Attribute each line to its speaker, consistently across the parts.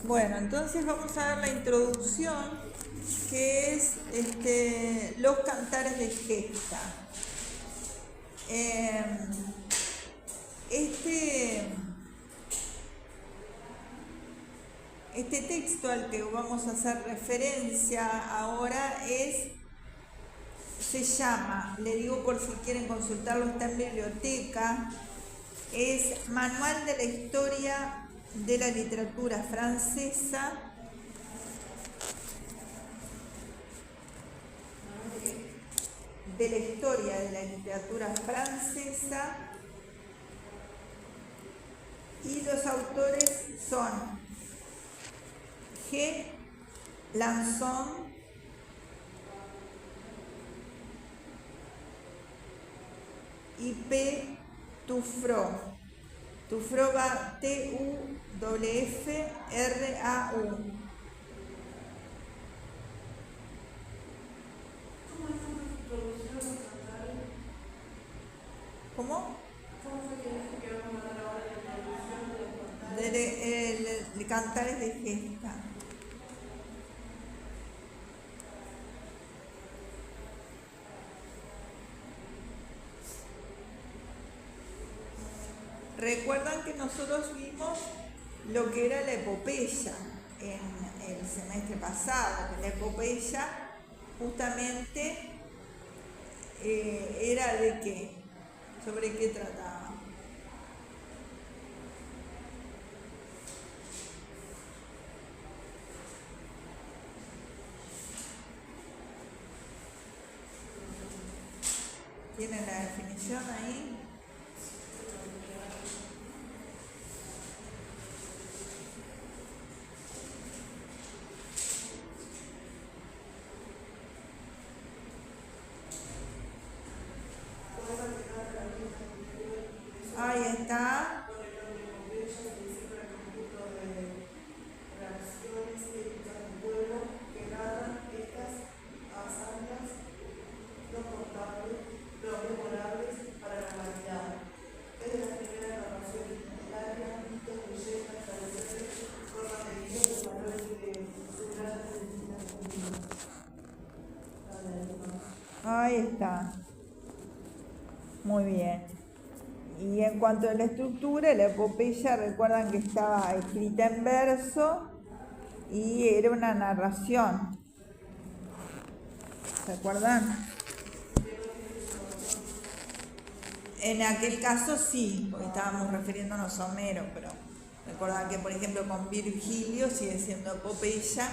Speaker 1: Bueno, entonces vamos a ver la introducción, que es los cantares de gesta. Este texto al que vamos a hacer referencia ahora se llama, le digo por si quieren consultarlo, está en biblioteca, es Manual de la Historia de la Literatura Francesa, de la historia de la literatura francesa, y los autores son G. Lanson y P. Tuffrau. Tuffrau va T-U-F-R-A-U. ¿Cómo? De cantares de gesta. Recuerdan que nosotros vimos lo que era la epopeya en el semestre pasado, que la epopeya justamente era de qué, sobre qué trataba. ¿Tienen la definición ahí? Ahí está. Ahí está. Muy bien. Y en cuanto a la estructura, la epopeya, recuerdan que estaba escrita en verso y era una narración. ¿Se acuerdan? En aquel caso sí, porque estábamos refiriéndonos a Homero, pero recuerdan que por ejemplo con Virgilio sigue siendo epopeya.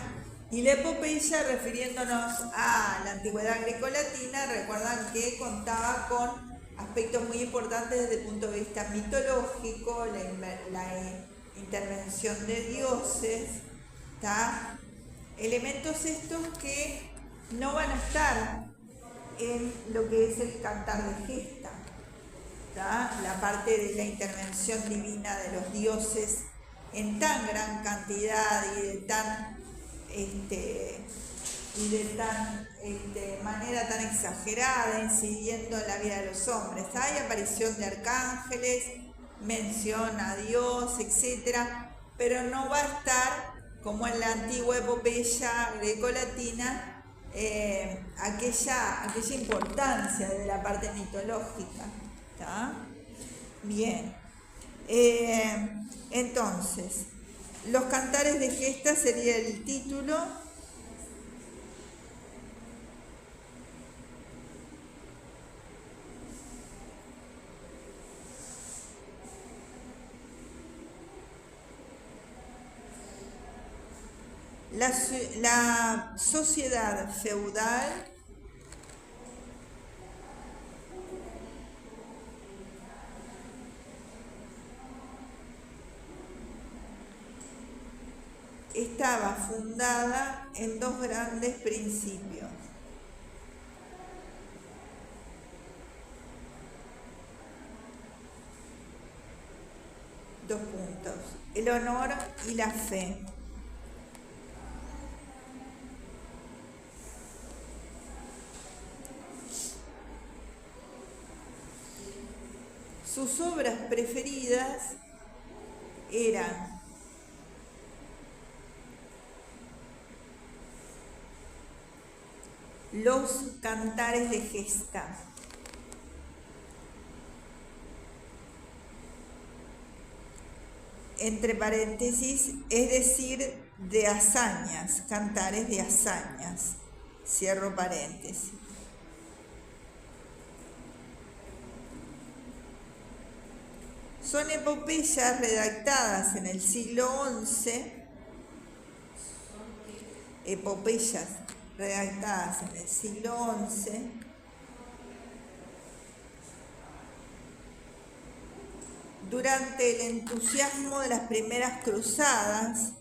Speaker 1: Y la epopeya, refiriéndonos a la antigüedad grecolatina, recuerdan que contaba con aspectos muy importantes desde el punto de vista mitológico, la intervención de dioses, ¿tá? Elementos estos que no van a estar en lo que es el cantar de gesta, ¿tá? La parte de la intervención divina de los dioses en tan gran cantidad y de manera tan exagerada, incidiendo en la vida de los hombres. Hay aparición de arcángeles, mención a Dios, etc. Pero no va a estar, como en la antigua epopeya grecolatina, aquella importancia de la parte mitológica. ¿Tá? Bien. Entonces, los cantares de gesta sería el título. La sociedad feudal estaba fundada en dos grandes principios. Dos puntos: el honor y la fe. Sus obras preferidas eran los cantares de gesta. Entre paréntesis, es decir, de hazañas, cantares de hazañas. Cierro paréntesis. Son epopeyas redactadas en el siglo XI, epopeyas redactadas en el siglo XI, durante el entusiasmo de las primeras cruzadas,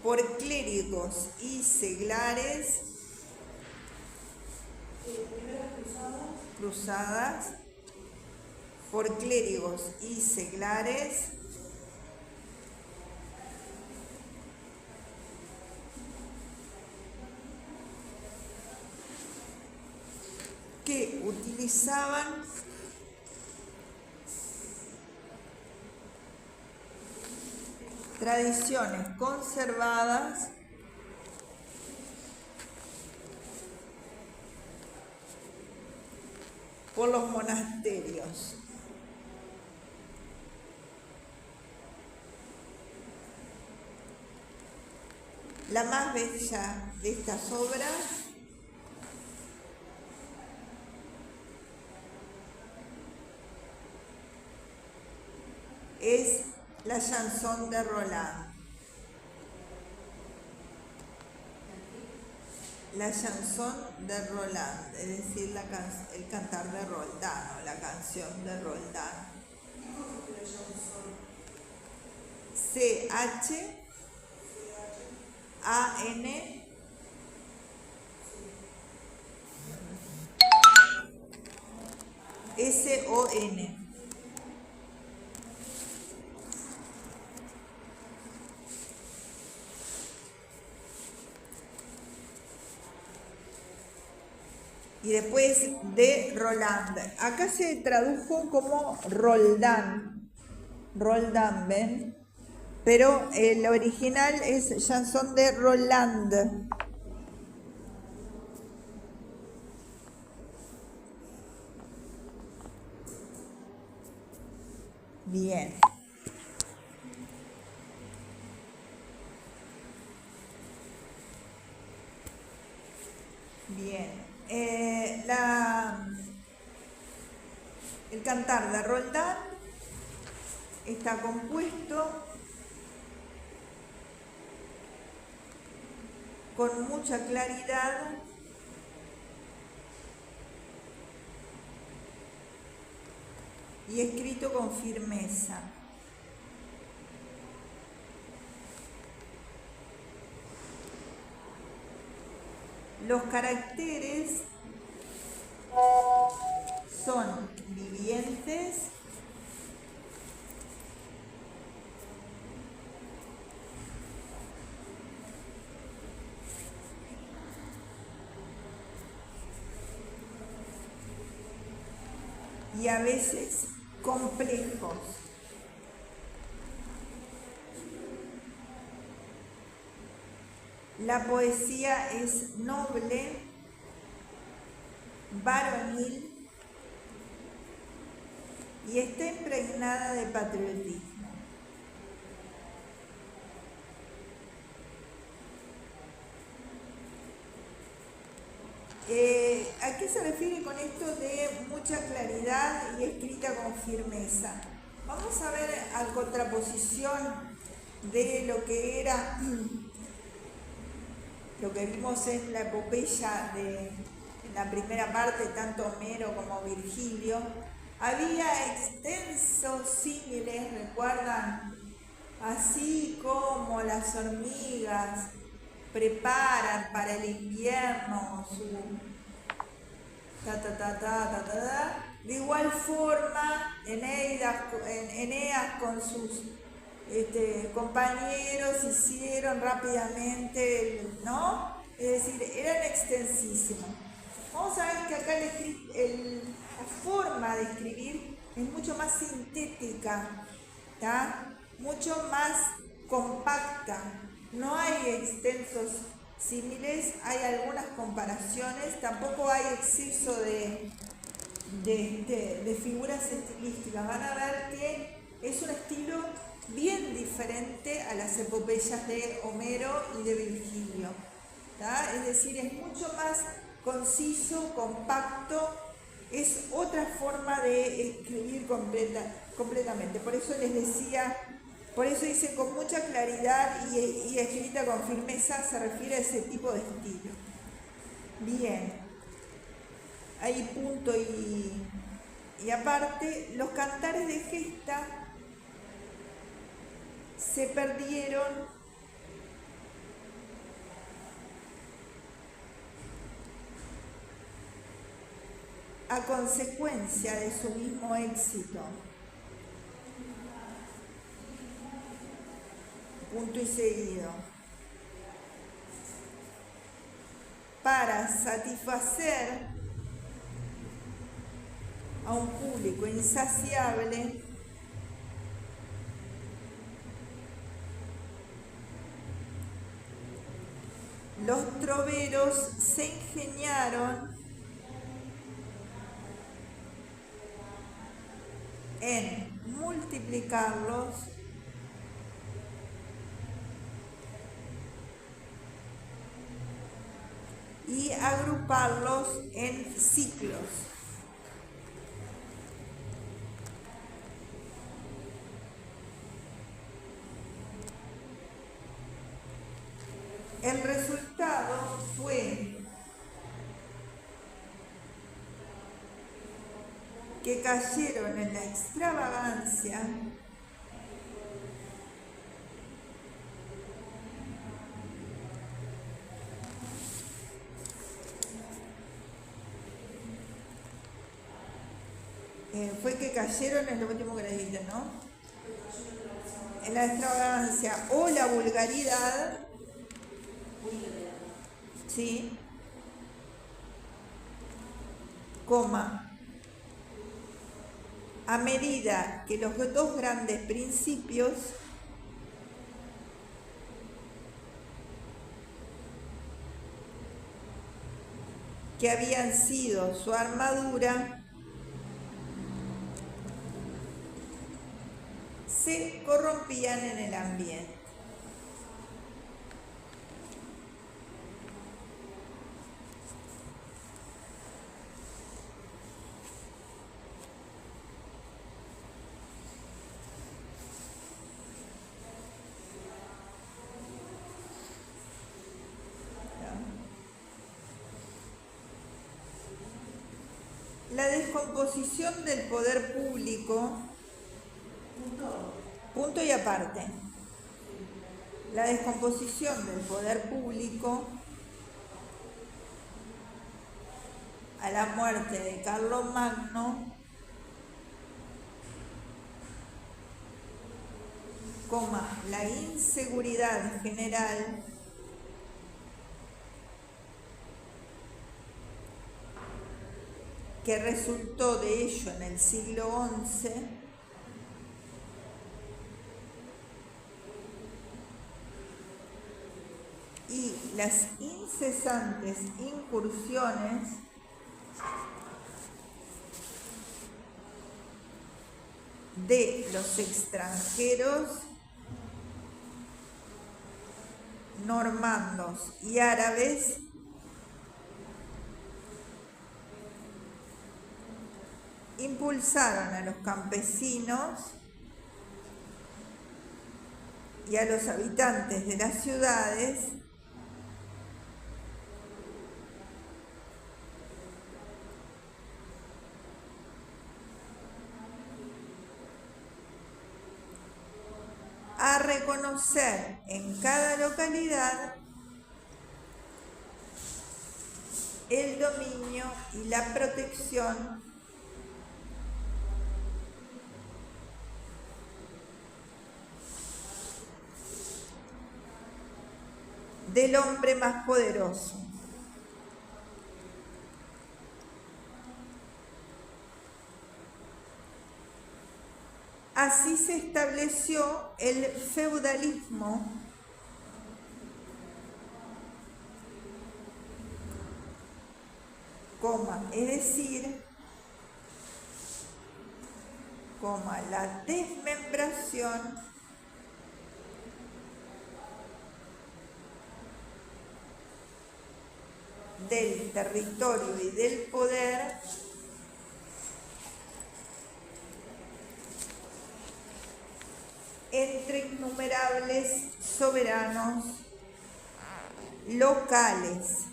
Speaker 1: por clérigos y seglares, cruzadas, por clérigos y seglares, que utilizaban tradiciones conservadas por los monasterios. La más bella de estas obras es la chanson de Roland. La chanson de Roland, es decir, el cantar de Roldán o la canción de Roldán. C-H-A-N S-O-N. Y después de Roland. Acá se tradujo como Roldán. Roldán, ¿ven? Pero el original es chanson de Roland. Bien. Bien. El cantar de Roldán está compuesto con mucha claridad y escrito con firmeza. Los caracteres son vivientes y a veces complejos. La poesía es noble, varonil y está impregnada de patriotismo. ¿A qué se refiere con esto de mucha claridad y escrita con firmeza? Vamos a ver a contraposición de lo que era lo que vimos en la epopeya en la primera parte, tanto Homero como Virgilio. Había extensos símiles, ¿recuerdan? Así como las hormigas preparan para el invierno su de igual forma Eneas con sus compañeros hicieron rápidamente, ¿no? Es decir, eran extensísimos. Vamos a ver que acá la forma de escribir es mucho más sintética, ¿tá? Mucho más compacta. No hay extensos símiles, hay algunas comparaciones, tampoco hay exceso de figuras estilísticas. Van a ver que es un estilo bien diferente a las epopeyas de Homero y de Virgilio, ¿tá? Es decir, es mucho más conciso, compacto, es otra forma de escribir completamente. Por eso les decía, por eso dice con mucha claridad y escrita con firmeza, se refiere a ese tipo de estilo. Bien, ahí punto y aparte, los cantares de gesta se perdieron a consecuencia de su mismo éxito. Punto y seguido. Para satisfacer a un público insaciable, los troveros se ingeniaron en multiplicarlos y agruparlos en ciclos. El resultado fue que cayeron en la extravagancia fue que cayeron, es lo último que les dije, ¿no? En la extravagancia o la vulgaridad, ¿sí? Coma, a medida que los dos grandes principios que habían sido su armadura se corrompían en el ambiente. La descomposición del poder público, punto y aparte, la descomposición del poder público a la muerte de Carlomagno, la inseguridad general que resultó de ello en el siglo XI, y las incesantes incursiones de los extranjeros normandos y árabes impulsaron a los campesinos y a los habitantes de las ciudades a reconocer en cada localidad el dominio y la protección del hombre más poderoso. Así se estableció el feudalismo, es decir, la desmembración del territorio y del poder entre innumerables soberanos locales.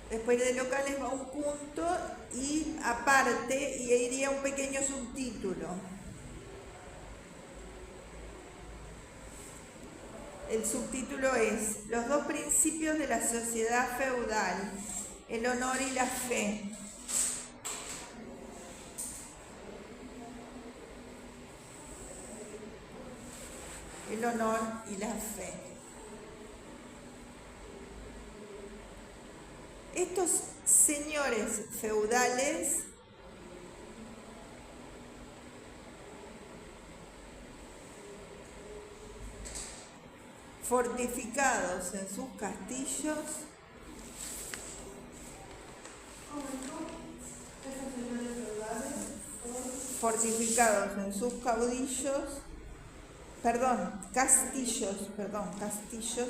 Speaker 1: Después de locales va un punto y aparte y iría un pequeño subtítulo. El subtítulo es los dos principios de la sociedad feudal, el honor y la fe. El honor y la fe. Estos señores feudales fortificados en sus castillos, castillos,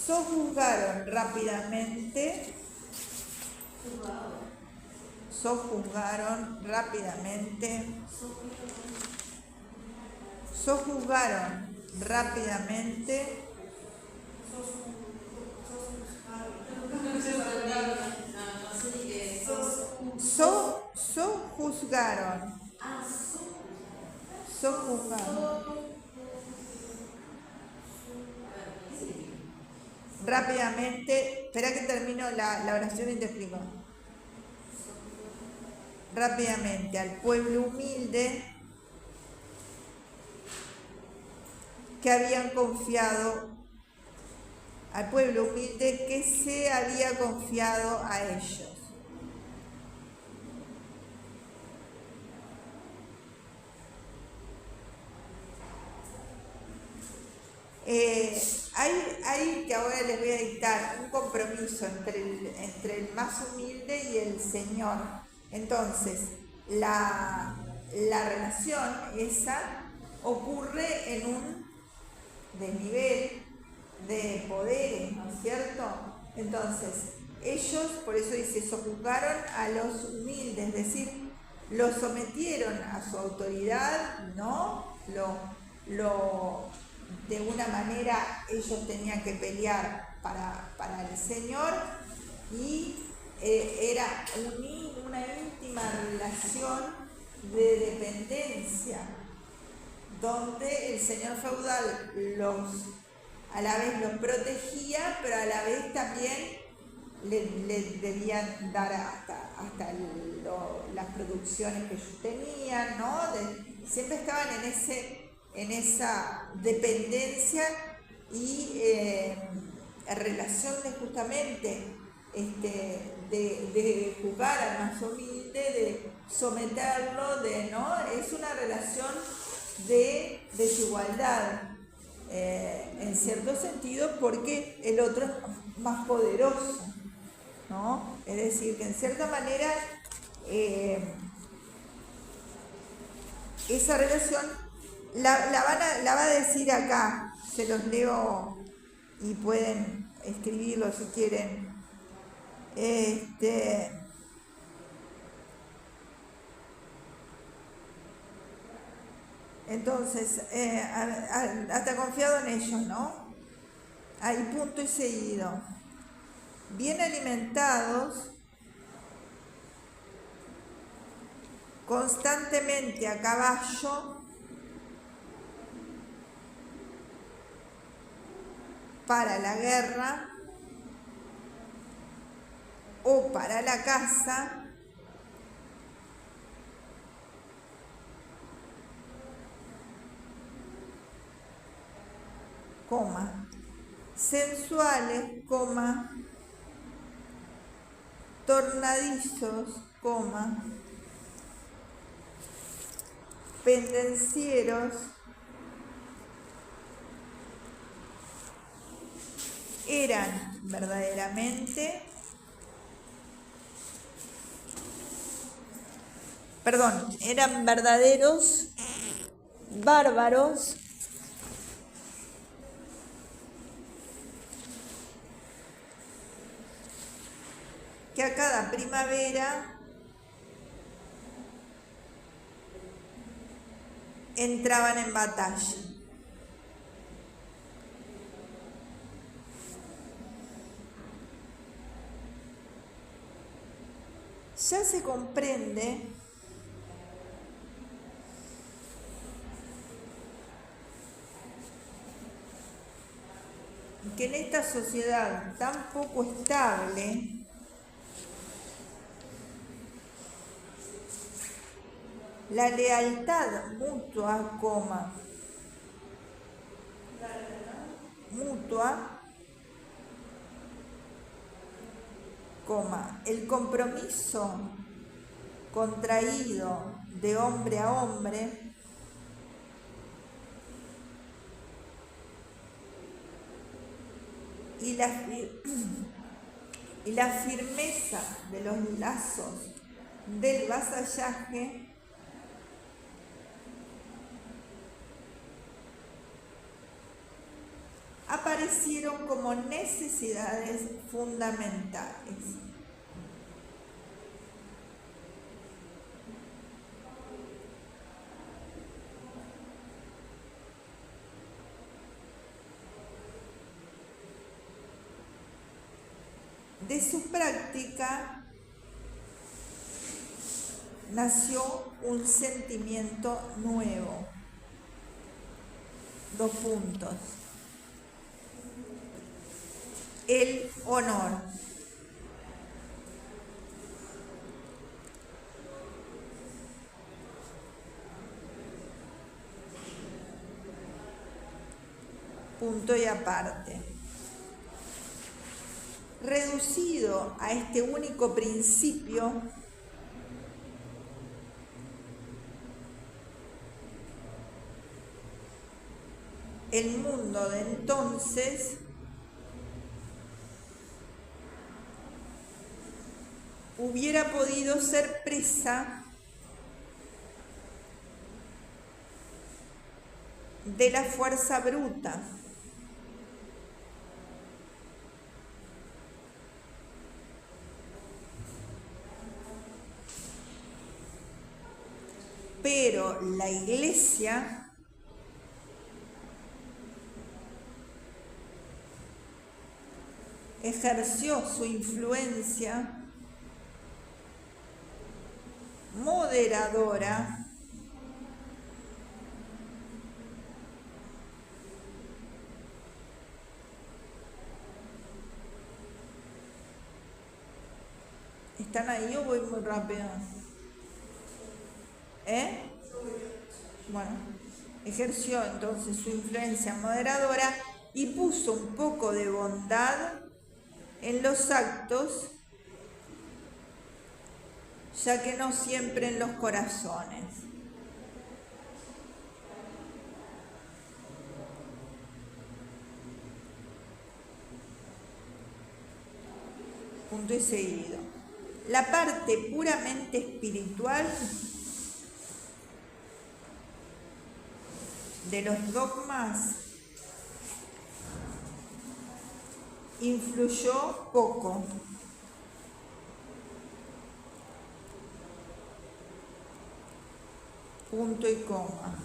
Speaker 1: sojuzgaron rápidamente rápidamente, espera que termino la oración y te explico. Rápidamente al pueblo humilde que habían confiado, al pueblo humilde que se había confiado a ellos. Hay que ahora les voy a dictar un compromiso entre el más humilde y el Señor. Entonces, la relación esa ocurre en un desnivel de poderes, ¿no es cierto? Entonces, ellos, por eso dice, sojuzgaron a los humildes, es decir, los sometieron a su autoridad, ¿no? De una manera ellos tenían que pelear para el Señor y era una íntima relación de dependencia donde el señor feudal a la vez los protegía, pero a la vez también le debían dar hasta las producciones que ellos tenían, ¿no? Siempre estaban en esa dependencia y relación de justamente de juzgar al más humilde, de someterlo, ¿no? Es una relación de desigualdad en cierto sentido porque el otro es más poderoso, ¿no? Es decir, que en cierta manera esa relación la va a decir acá, se los leo y pueden escribirlo si quieren. Entonces, hasta confiado en ellos, ¿no? Ahí punto y seguido. Bien alimentados, constantemente a caballo, para la guerra o para la caza, coma, sensuales, coma, tornadizos, coma, pendencieros, eran verdaderamente, eran verdaderos bárbaros que a cada primavera entraban en batalla. Ya se comprende que en esta sociedad tan poco estable, la lealtad mutua, el compromiso contraído de hombre a hombre, y la firmeza de los lazos del vasallaje aparecieron como necesidades fundamentales. De su práctica nació un sentimiento nuevo. 2 puntos. El honor. Punto y aparte. Reducido a este único principio, el mundo de entonces hubiera podido ser presa de la fuerza bruta, pero la Iglesia ejerció su influencia moderadora ¿Están ahí o voy muy rápido? Bueno, ejerció entonces su influencia moderadora y puso un poco de bondad en los actos, ya que no siempre en los corazones. Punto y seguido. La parte puramente espiritual de los dogmas influyó poco. Punto y coma.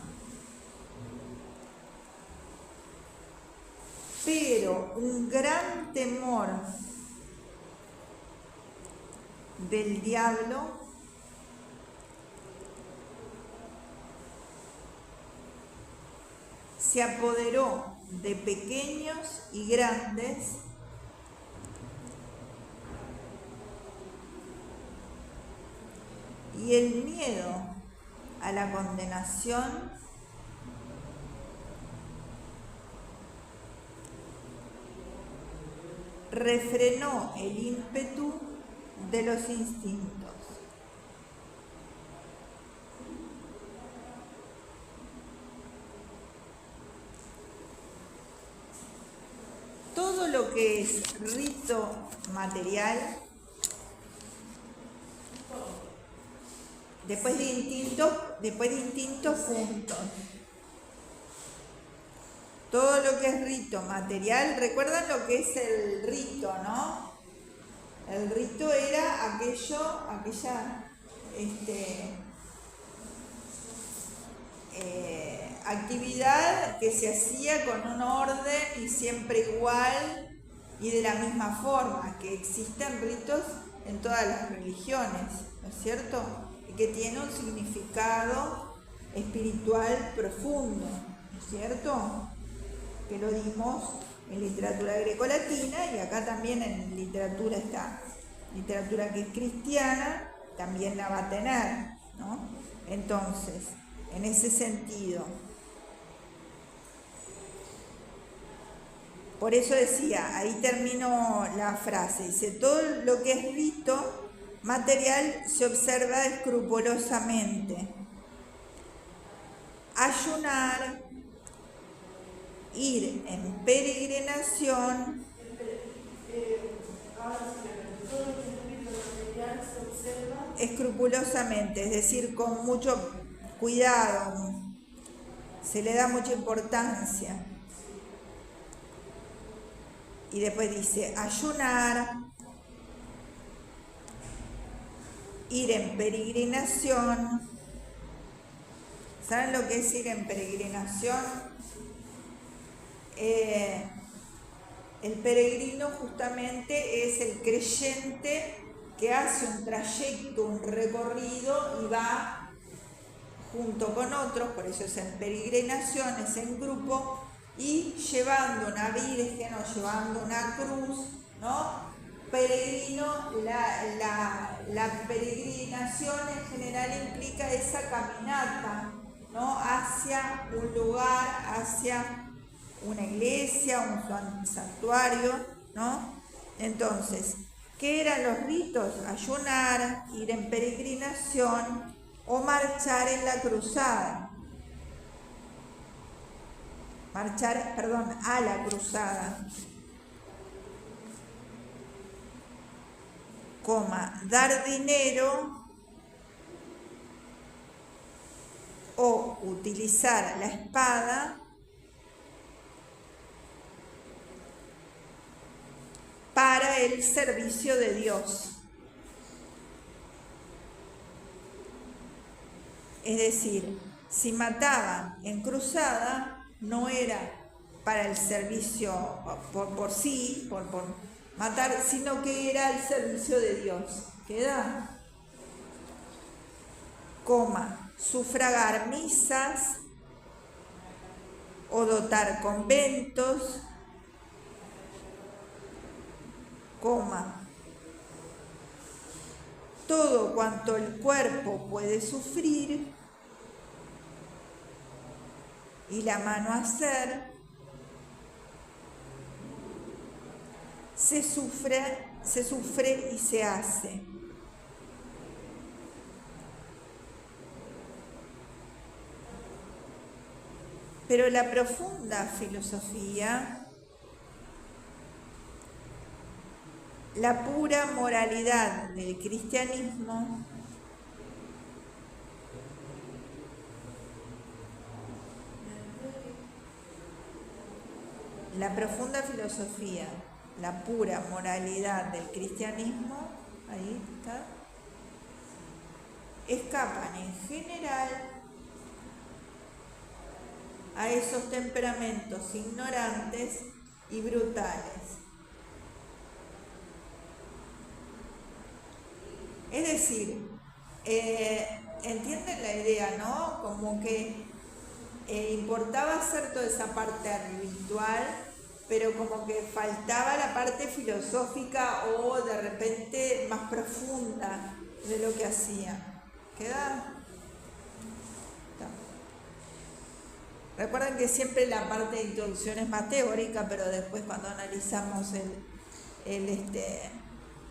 Speaker 1: Pero un gran temor del diablo se apoderó de pequeños y grandes y el miedo a la condenación refrenó el ímpetu de los instintos. Todo lo que es rito material, después de instintos juntos. Todo lo que es rito material, ¿recuerdan lo que es el rito, no? El rito era aquella actividad que se hacía con un orden y siempre igual y de la misma forma, que existen ritos en todas las religiones, ¿no es cierto? Y que tiene un significado espiritual profundo, ¿no es cierto? Que lo dimos en literatura grecolatina y acá también en literatura que es cristiana, también la va a tener, ¿no? Entonces, en ese sentido, por eso decía, ahí terminó la frase, dice, todo lo que es rito material se observa escrupulosamente. Ayunar, ir en peregrinación, escrupulosamente, es decir, con mucho cuidado, se le da mucha importancia. Y después dice, ayunar, ir en peregrinación. ¿Saben lo que es ir en peregrinación? El peregrino justamente es el creyente que hace un trayecto, un recorrido y va junto con otros, por eso es en peregrinación, es en grupo, y llevando una virgen o llevando una cruz, ¿no? Peregrino, la peregrinación en general implica esa caminata, ¿no? Hacia un lugar, hacia una iglesia, un santuario, ¿no? Entonces, ¿qué eran los ritos? Ayunar, ir en peregrinación o marchar en la cruzada. A la cruzada. Dar dinero o utilizar la espada para el servicio de Dios. Es decir, si mataban en cruzada, no era para el servicio por sí, por matar, sino que era el servicio de Dios. ¿Queda? Sufragar misas o dotar conventos, todo cuanto el cuerpo puede sufrir y la mano hacer, se sufre y se hace. Pero la profunda filosofía, la pura moralidad del cristianismo, la profunda filosofía, la pura moralidad del cristianismo, ahí está, escapan en general a esos temperamentos ignorantes y brutales. Es decir, entienden la idea, ¿no? Como que importaba hacer toda esa parte ritual, pero como que faltaba la parte filosófica o de repente más profunda de lo que hacía. ¿Queda? Recuerden que siempre la parte de introducción es más teórica, pero después cuando analizamos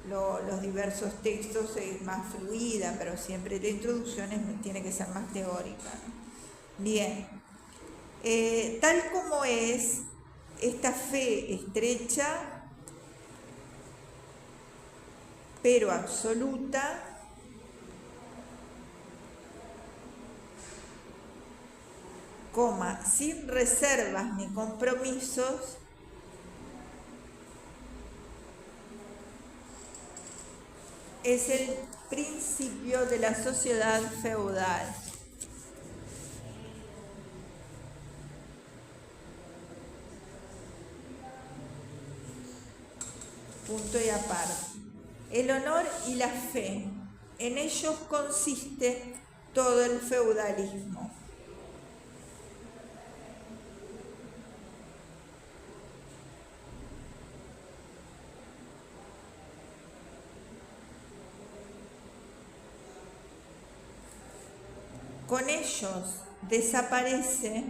Speaker 1: los diversos textos es más fluida, pero siempre la introducción tiene que ser más teórica, ¿no? Bien, tal como es esta fe estrecha, pero absoluta, sin reservas ni compromisos, es el principio de la sociedad feudal. Punto y aparte. El honor y la fe, en ellos consiste todo el feudalismo. Con ellos desaparece,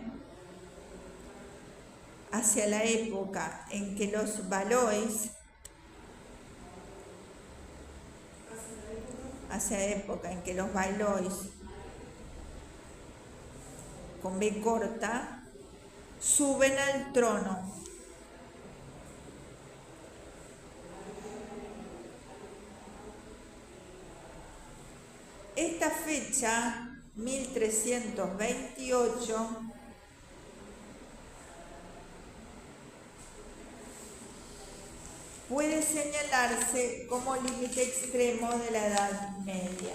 Speaker 1: hacia la época en que los Valois, con B corta, suben al trono. Esta fecha, 1328, puede señalarse como límite extremo de la Edad Media.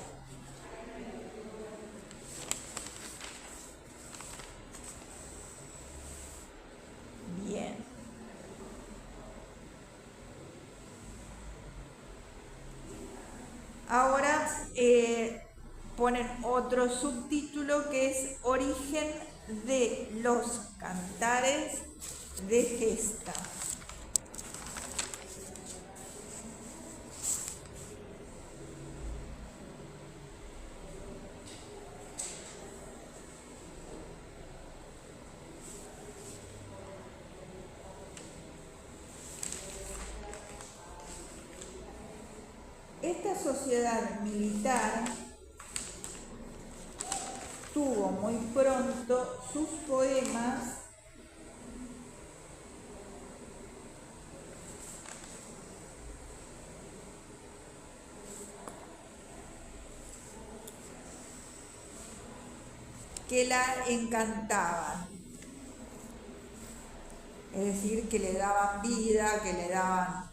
Speaker 1: Bien. Ahora ponen otro subtítulo que es Origen de los cantares de gesta. Esta sociedad militar tuvo muy pronto sus poemas que la encantaban, es decir, que le daban vida, que le daban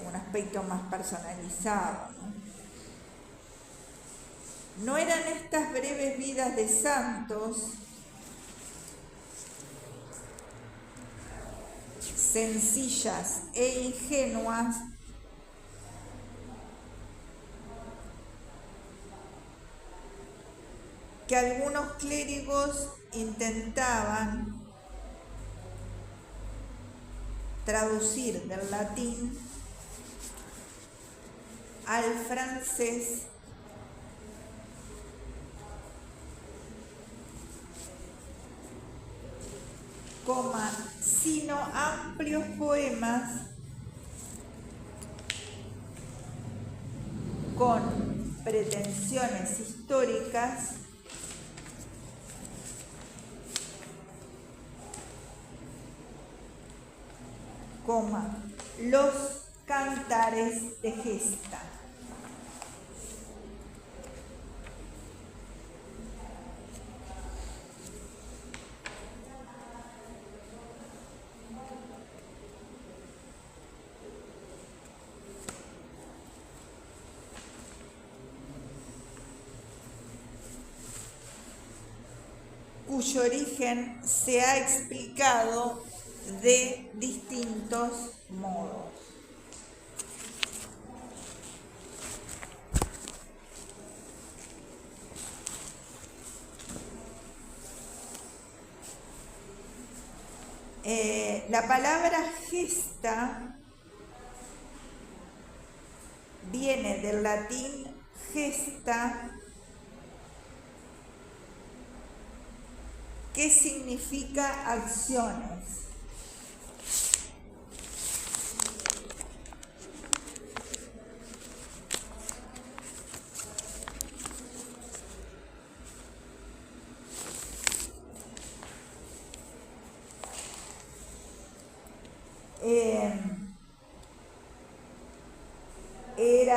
Speaker 1: un aspecto más personalizado, ¿no? No eran estas breves vidas de santos sencillas e ingenuas que algunos clérigos intentaban traducir del latín al francés, sino amplios poemas con pretensiones históricas los cantares de gesta. Cuyo origen se ha explicado de distintos modos. La palabra gesta viene del latín gesta, que significa acciones.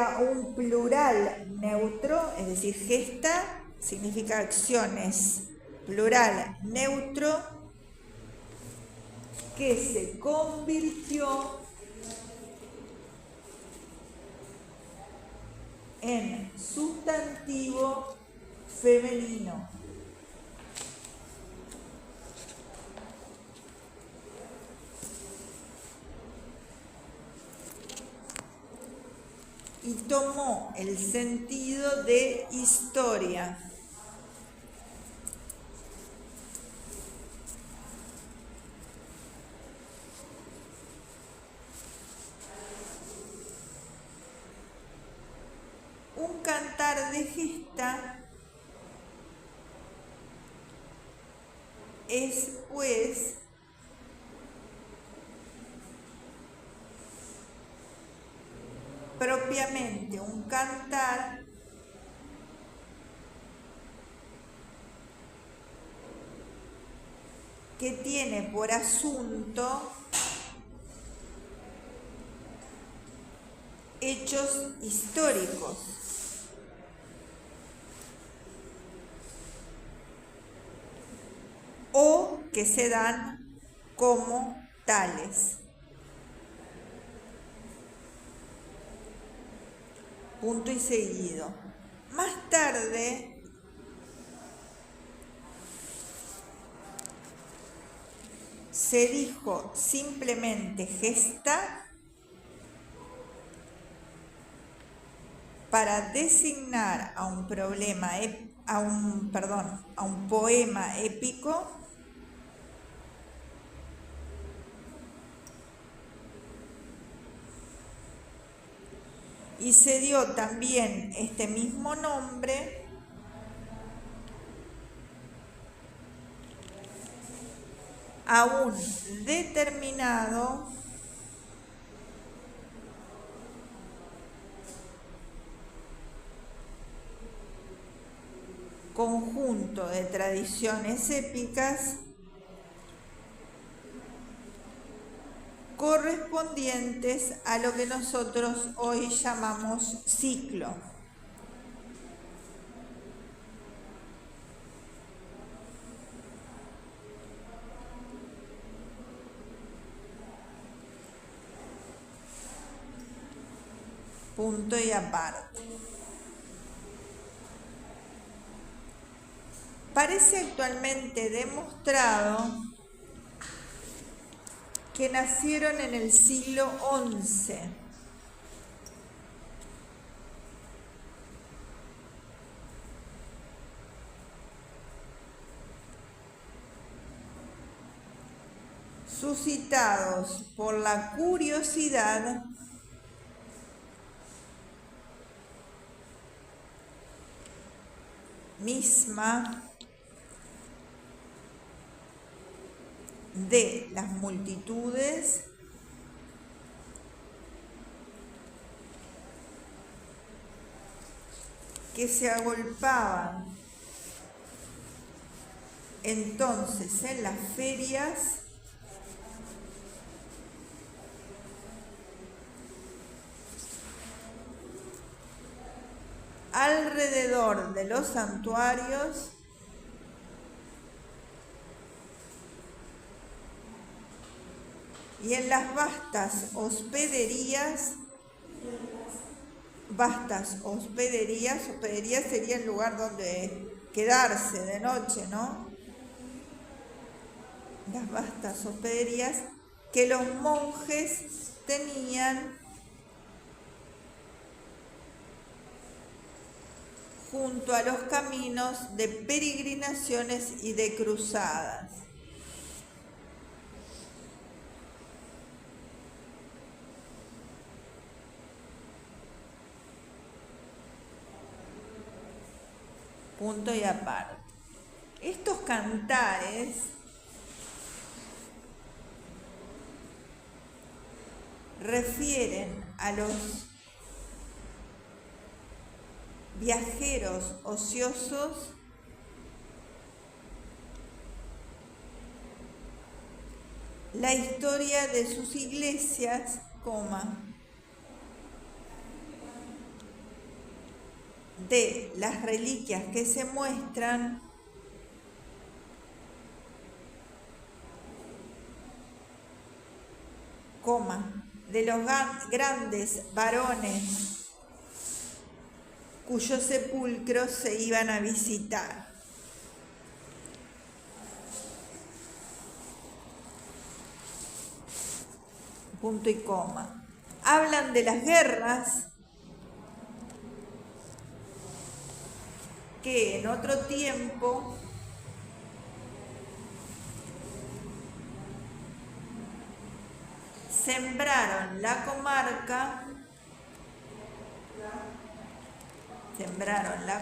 Speaker 1: sea un plural neutro, es decir, gesta significa acciones, plural neutro, que se convirtió en sustantivo femenino. Y tomó el sentido de historia. Un cantar de gesta es, pues, propiamente un cantar que tiene por asunto hechos históricos. O que se dan como tales. Punto y seguido. Más tarde, se dijo simplemente gesta para designar a un poema épico y se dio también este mismo nombre a un determinado conjunto de tradiciones épicas correspondientes a lo que nosotros hoy llamamos ciclo. Punto y aparte. Parece actualmente demostrado que nacieron en el siglo XI. Suscitados por la curiosidad misma de las multitudes que se agolpaban entonces en las ferias alrededor de los santuarios y en las vastas hospederías sería el lugar donde quedarse de noche, ¿no? Las vastas hospederías que los monjes tenían junto a los caminos de peregrinaciones y de cruzadas. Punto y aparte. Estos cantares refieren a los viajeros ociosos la historia de sus iglesias, de las reliquias que se muestran, de los grandes varones cuyos sepulcros se iban a visitar. Punto y coma. Hablan de las guerras que en otro tiempo sembraron la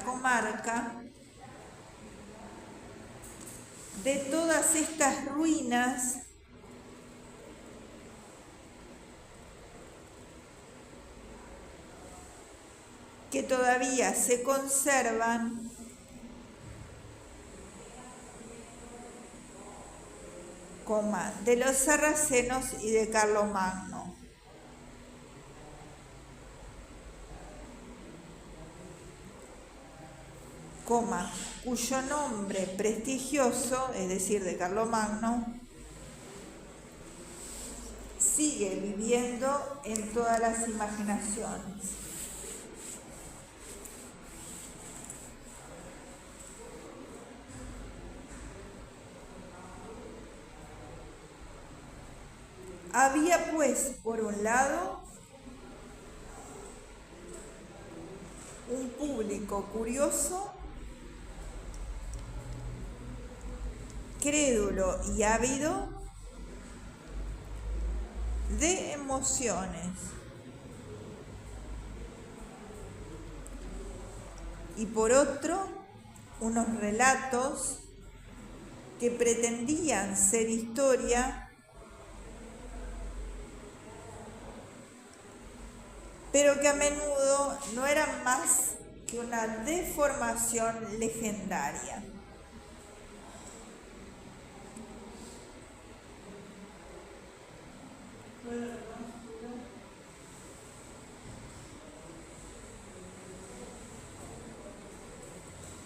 Speaker 1: comarca de todas estas ruinas que todavía se conservan de los sarracenos y de Carlomagno. Cuyo nombre prestigioso, es decir, de Carlomagno, sigue viviendo en todas las imaginaciones. Había, pues, por un lado, un público curioso, crédulo y ávido de emociones, y por otro, unos relatos que pretendían ser historia, pero que a menudo no eran más que una deformación legendaria.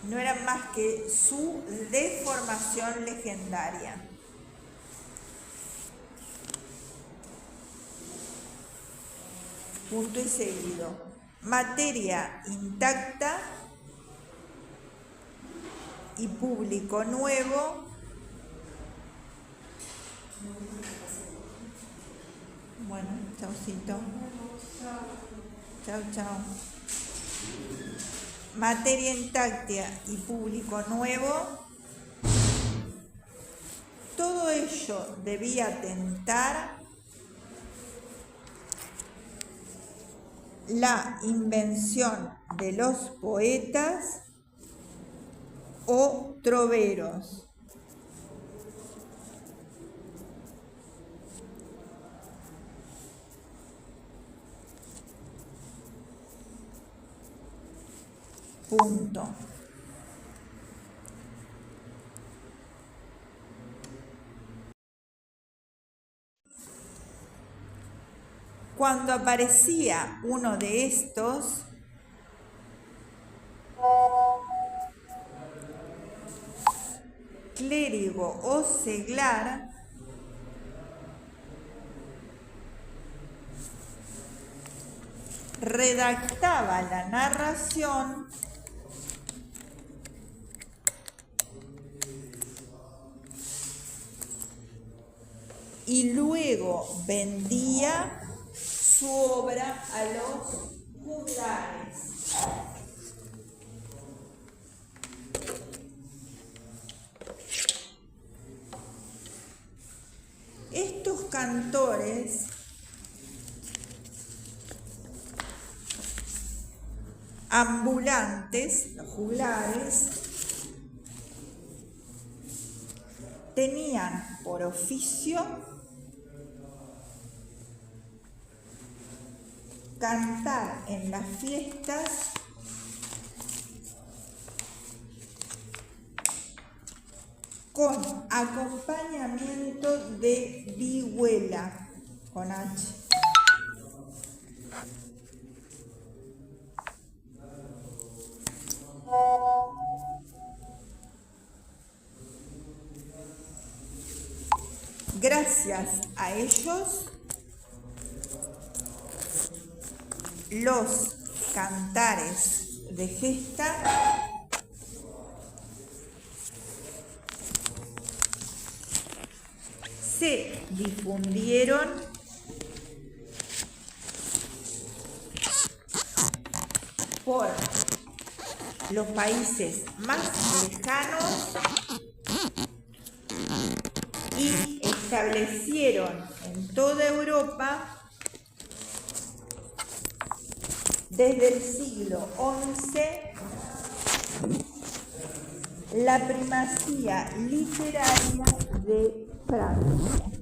Speaker 1: No eran más que su deformación legendaria. Punto y seguido. Materia intacta y público nuevo. Bueno, chaucito. Chau, chau. Materia intacta y público nuevo. Todo ello debía tentar la invención de los poetas o troveros. Punto. Cuando aparecía uno de estos, clérigo o seglar, redactaba la narración y luego vendía su obra a los juglares. Estos cantores ambulantes, los juglares, tenían por oficio cantar en las fiestas con acompañamiento de vihuela, con H. gracias a ellos, los cantares de gesta se difundieron por los países más lejanos y establecieron en toda Europa desde el siglo XI la primacía literaria de Francia.